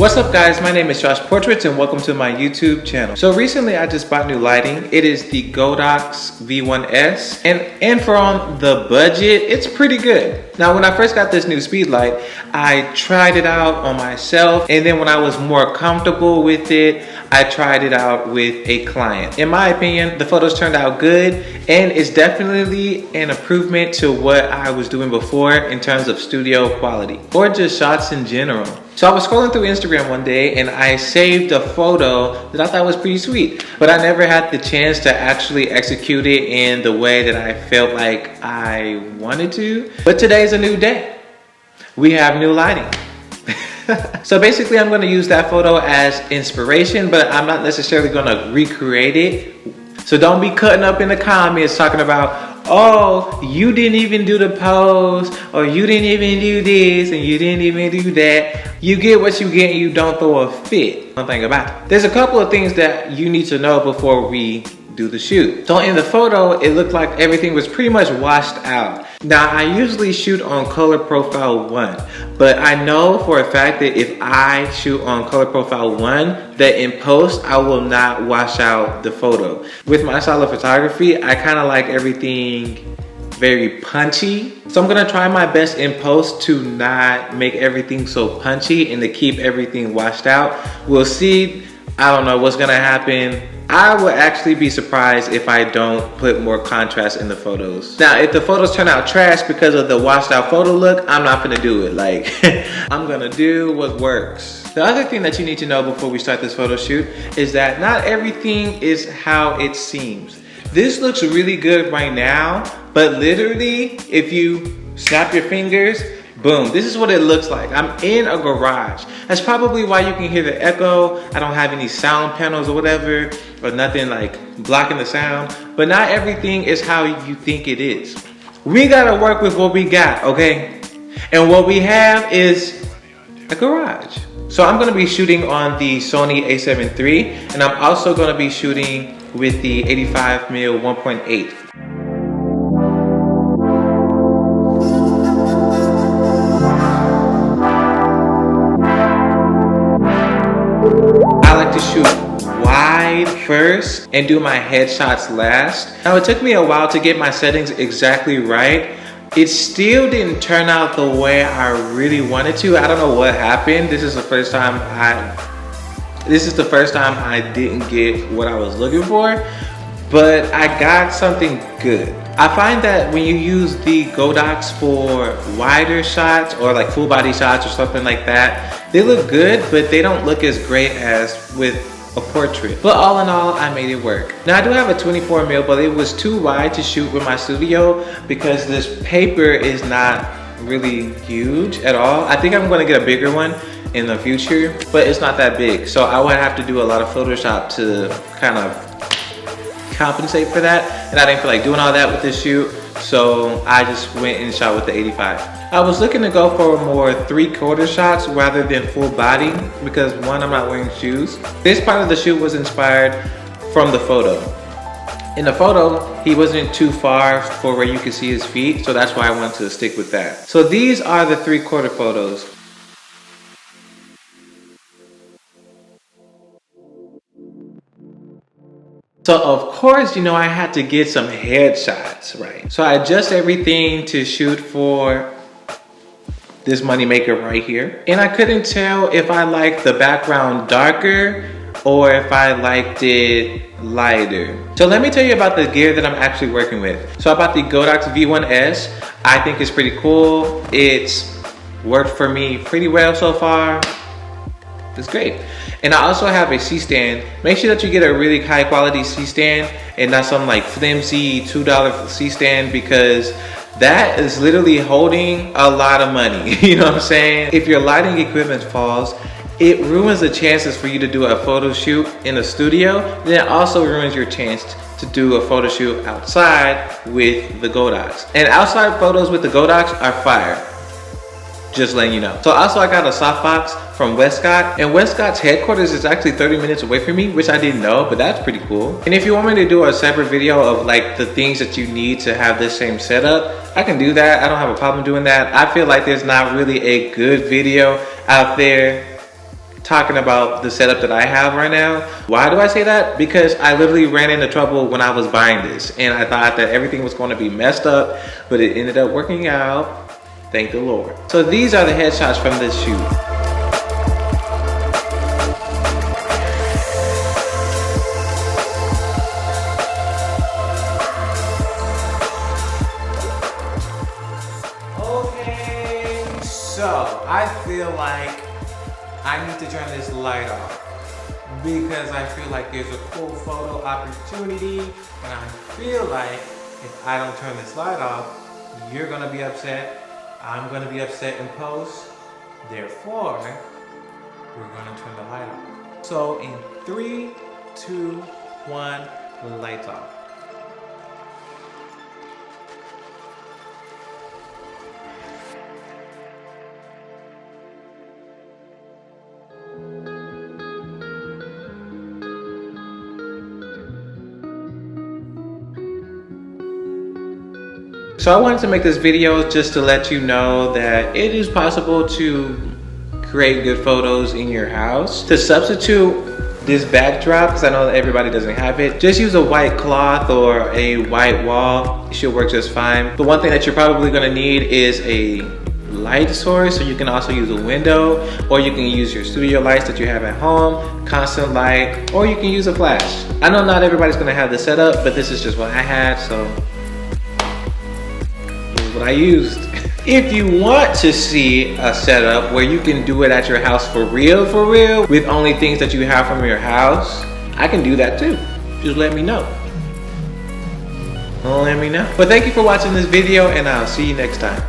What's up guys, my name is Josh Portraits and welcome to my YouTube channel. So recently I just bought new lighting. It is the Godox V1s and for on the budget, it's pretty good. Now when I first got this new speed light, I tried it out on myself, and then when I was more comfortable with it, I tried it out with a client. In my opinion, the photos turned out good and it's definitely an improvement to what I was doing before in terms of studio quality or just shots in general. So I was scrolling through Instagram one day and I saved a photo that I thought was pretty sweet, but I never had the chance to actually execute it in the way that I felt like I wanted to. But today's a new day. We have new lighting. So basically I'm gonna use that photo as inspiration, but I'm not necessarily gonna recreate it. So don't be cutting up in the comments talking about, oh, you didn't even do the pose, or you didn't even do this, and you didn't even do that. You get what you get and you don't throw a fit. One thing about it. There's a couple of things that you need to know before we do the shoot. So in the photo, it looked like everything was pretty much washed out. Now I usually shoot on color profile 1, but I know for a fact that if I shoot on color profile 1, that in post I will not wash out the photo. With my style of photography, I kind of like everything very punchy. So I'm gonna try my best in post to not make everything so punchy and to keep everything washed out. We'll see. I don't know what's gonna happen. I would actually be surprised if I don't put more contrast in the photos. Now, if the photos turn out trash because of the washed out photo look, I'm not gonna do it. Like, I'm gonna do what works. The other thing that you need to know before we start this photo shoot is that not everything is how it seems. This looks really good right now, but literally, if you snap your fingers, boom, this is what it looks like. I'm in a garage. That's probably why you can hear the echo. I don't have any sound panels or whatever, or nothing like blocking the sound, but not everything is how you think it is. We gotta work with what we got, okay? And what we have is a garage. So I'm gonna be shooting on the Sony a7 III, and I'm also gonna be shooting with the 85mm 1.8. I like to shoot wide first and do my headshots last. Now it took me a while to get my settings exactly right. It still didn't turn out the way I really wanted to. I don't know what happened. This is the first time I didn't get what I was looking for, but I got something good. I find that when you use the Godox for wider shots or like full body shots or something like that, they look good, but they don't look as great as with a portrait. But all in all, I made it work. Now I do have a 24mm, but it was too wide to shoot with my studio because this paper is not really huge at all. I think I'm gonna get a bigger one in the future, but it's not that big. So I would have to do a lot of Photoshop to kind of compensate for that, and I didn't feel like doing all that with this shoot, so I just went and shot with the 85. I was looking to go for more 3/4 shots rather than full body because one, I'm not wearing shoes. This part of the shoot was inspired from the photo. In the photo, he wasn't too far for where you could see his feet, so that's why I wanted to stick with that. So these are the 3/4 photos. So of course, you know, I had to get some headshots, right? So I adjust everything to shoot for this moneymaker right here. And I couldn't tell if I liked the background darker or if I liked it lighter. So let me tell you about the gear that I'm actually working with. So I bought the Godox V1s. I think it's pretty cool. It's worked for me pretty well so far. It's great. And I also have a C-stand. Make sure that you get a really high quality C-stand and not some like flimsy $2 C-stand, because that is literally holding a lot of money. You know what I'm saying? If your lighting equipment falls, it ruins the chances for you to do a photo shoot in a studio. Then it also ruins your chance to do a photo shoot outside with the Godox. And outside photos with the Godox are fire. Just letting you know. So also I got a softbox from Westscott, and Westscott's headquarters is actually 30 minutes away from me, which I didn't know, but that's pretty cool. And if you want me to do a separate video of like the things that you need to have this same setup, I can do that. I don't have a problem doing that. I feel like there's not really a good video out there talking about the setup that I have right now. Why do I say that? Because I literally ran into trouble when I was buying this, and I thought that everything was going to be messed up, but it ended up working out. Thank the Lord. So these are the headshots from this shoot. Okay, so I feel like I need to turn this light off because I feel like there's a cool photo opportunity, and I feel like if I don't turn this light off, you're gonna be upset, I'm gonna be upset in post, therefore, we're gonna turn the light off. So in 3, 2, 1, lights off. So I wanted to make this video just to let you know that it is possible to create good photos in your house. To substitute this backdrop, because I know that everybody doesn't have it, just use a white cloth or a white wall. It should work just fine. The one thing that you're probably gonna need is a light source, so you can also use a window, or you can use your studio lights that you have at home, constant light, or you can use a flash. I know not everybody's gonna have this setup, but this is just what I had, so what I used. If you want to see a setup where you can do it at your house for real, with only things that you have from your house, I can do that too. Just let me know. Let me know. But thank you for watching this video, and I'll see you next time.